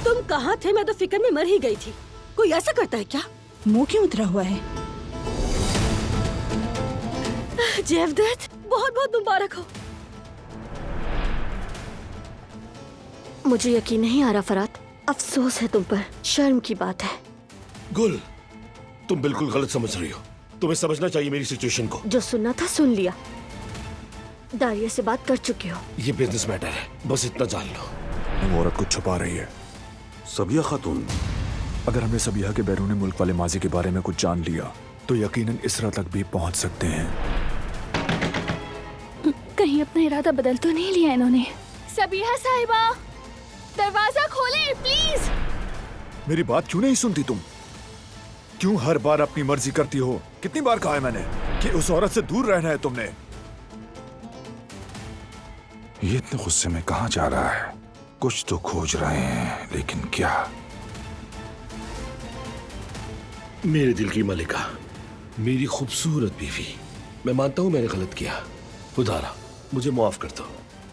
तुम कहाँ थे? मैं तो फिक्र में मर ही गई थी। कोई ऐसा करता है क्या? मुंह क्यों उतरा हुआ है? जेवदत्त, बहुत बहुत मुबारक हो। मुझे यकीन नहीं आ रहा फरात, अफसोस है तुम पर, शर्म की बात है। गुल, तुम बिल्कुल गलत समझ रही हो। तुम्हें समझना चाहिए मेरी सिचुएशन को। जो सुनना था सुन लिया। दारिया से बात कर चुके हो। ये बिजनेस मैटर है, बस इतना जान लो। वो औरत कुछ छुपा रही है। सबिया खातून, अगर हमने सबिया के बैरून मुल्क वाले माजी के बारे में कुछ जान लिया तो यकीनन इसरा तक भी पहुंच सकते हैं। कहीं अपना इरादा बदल तो नहीं लिया इन्होंने? सबिया साहिबा, दरवाजा खोले प्लीज। मेरी बात क्यों नहीं सुनती तुम? क्यों हर बार अपनी मर्जी करती हो? कितनी बार कहा है मैंने कि उस औरत से दूर रहना है तुमने? ये इतने गुस्से में कहाँ जा रहा है? कुछ तो खोज रहे हैं, लेकिन क्या? मेरे दिल की मलिका, मेरी खूबसूरत बीवी, मैं मानता हूँ मैंने गलत किया। खुदारा मुझे माफ कर दो,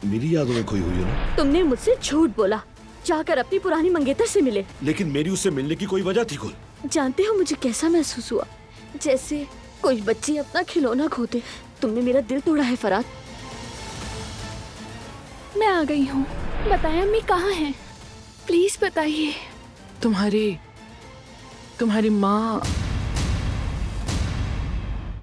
मेरी यादों में खोई हुई हो ना। तुमने मुझसे झूठ बोला, जाकर अपनी पुरानी मंगेतर से मिले। लेकिन मेरी उससे मिलने की कोई वजह थी गुल। जानते हो मुझे कैसा महसूस हुआ? जैसे कोई बच्चे अपना खिलौना खोते। तुमने मेरा दिल तोड़ा है फरात। मैं आ गई हूँ। बताएं अम्मी कहाँ हैं? प्लीज बताइए। तुम्हारी माँ